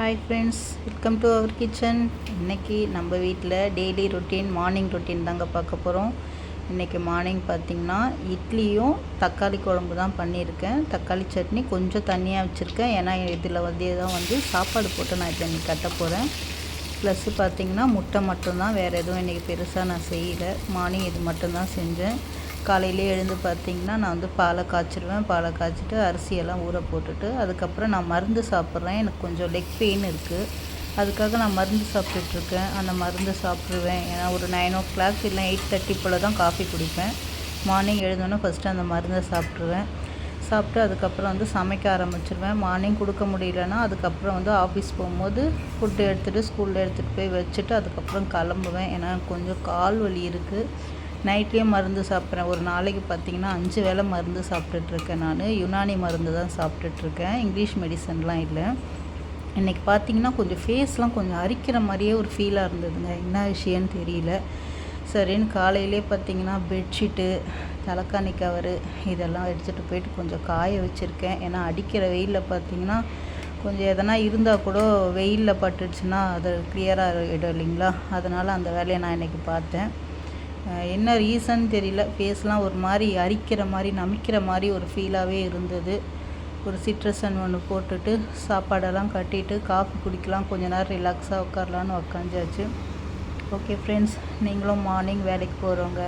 Hi friends, welcome to our kitchen. இன்றைக்கி நம்ம வீட்டில் டெய்லி ரொட்டீன் மார்னிங் ரொட்டீன் தாங்க பார்க்க போகிறோம். இன்றைக்கி மார்னிங் பார்த்திங்கன்னா இட்லியும் தக்காளி குழம்பு தான் பண்ணியிருக்கேன். தக்காளி சட்னி கொஞ்சம் தண்ணியாக வச்சுருக்கேன், ஏன்னா இதில் தான் சாப்பாடு போட்டு நான் இன்றைக்கி கட்ட போகிறேன். ப்ளஸ்ஸு பார்த்திங்கன்னா முட்டை மட்டும்தான், வேறு எதுவும் இன்றைக்கி பெருசாக நான் செய்யலை. மார்னிங் இது மட்டும்தான் செஞ்சேன். காலையிலே எழுந்து பார்த்திங்கன்னா நான் பாலை காய்ச்சிடுவேன். பாலை காய்ச்சிட்டு அரிசியெல்லாம் ஊற போட்டுட்டு அதுக்கப்புறம் நான் மருந்து சாப்பிட்றேன். எனக்கு கொஞ்சம் லெக் பெயின் இருக்குது, அதுக்காக நான் மருந்து சாப்பிட்டுட்ருக்கேன். அந்த மருந்து சாப்பிடுவேன். ஏன்னா ஒரு 9 இல்லை 8:30 போல் தான் காஃபி குடிப்பேன். மார்னிங் எழுந்தோன்னே ஃபஸ்ட்டு அந்த மருந்தை சாப்பிட்ருவேன். சாப்பிட்டு அதுக்கப்புறம் சமைக்க ஆரம்பிச்சிடுவேன். மார்னிங் கொடுக்க முடியலன்னா அதுக்கப்புறம் ஆஃபீஸ் போகும்போது ஃபுட்டு எடுத்துகிட்டு ஸ்கூலில் எடுத்துகிட்டு போய் வச்சுட்டு அதுக்கப்புறம் கிளம்புவேன். ஏன்னா கொஞ்சம் கால் வலி இருக்குது. நைட்லேயும் மருந்து சாப்பிட்றேன். ஒரு நாளைக்கு பார்த்திங்கன்னா 5 வேளை மருந்து சாப்பிட்டுட்ருக்கேன். நான் யுனானி மருந்து தான் சாப்பிட்டுட்ருக்கேன், இங்கிலீஷ் மெடிசன்லாம் இல்லை. இன்றைக்கி பார்த்திங்கன்னா கொஞ்சம் ஃபேஸ்லாம் கொஞ்சம் அரிக்கிற மாதிரியே ஒரு ஃபீலாக இருந்ததுங்க. என்ன விஷயம்னு தெரியல. சரின்னு காலையிலே பார்த்திங்கன்னா பெட்ஷீட்டு, தலைக்காணி கவரு இதெல்லாம் எடுத்துகிட்டு போயிட்டு கொஞ்சம் காய வச்சுருக்கேன். ஏன்னா அடிக்கிற வெயிலில் பார்த்திங்கன்னா கொஞ்சம் எதனா இருந்தால் கூட வெயிலில் பட்டுடுச்சுன்னா அது கிளியராக ஆகிடும் இல்லைங்களா. அதனால் அந்த வேலையை நான் இன்றைக்கி பார்த்தேன். என்ன ரீசன் தெரியல, ஃபேஸ்லாம் ஒரு மாதிரி அரிக்கிற மாதிரி நமிக்கிற மாதிரி ஒரு ஃபீலாகவே இருந்தது. ஒரு சிட்ரஸன் ஒன்று போட்டுட்டு சாப்பாடெல்லாம் கட்டிட்டு காஃபி குடிக்கலாம், கொஞ்ச நேரம் ரிலாக்ஸாக உட்காரலான்னு உக்காந்தாச்சு. ஓகே ஃப்ரெண்ட்ஸ், நீங்களும் மார்னிங் வேலைக்கு போகிறவங்க,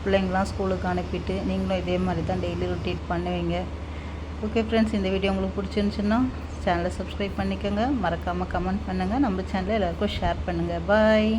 பிள்ளைங்களாம் ஸ்கூலுக்கு அனுப்பிட்டு நீங்களும் இதே மாதிரி தான் டெய்லி ரொட்டீன் பண்ணுவீங்க. ஓகே ஃப்ரெண்ட்ஸ், இந்த வீடியோ உங்களுக்கு பிடிச்சிருந்துச்சுன்னா சேனலை சப்ஸ்கிரைப் பண்ணிக்கோங்க. மறக்காமல் கமெண்ட் பண்ணுங்கள். நம்ம சேனலை எல்லாேருக்கும் ஷேர் பண்ணுங்கள். பாய்.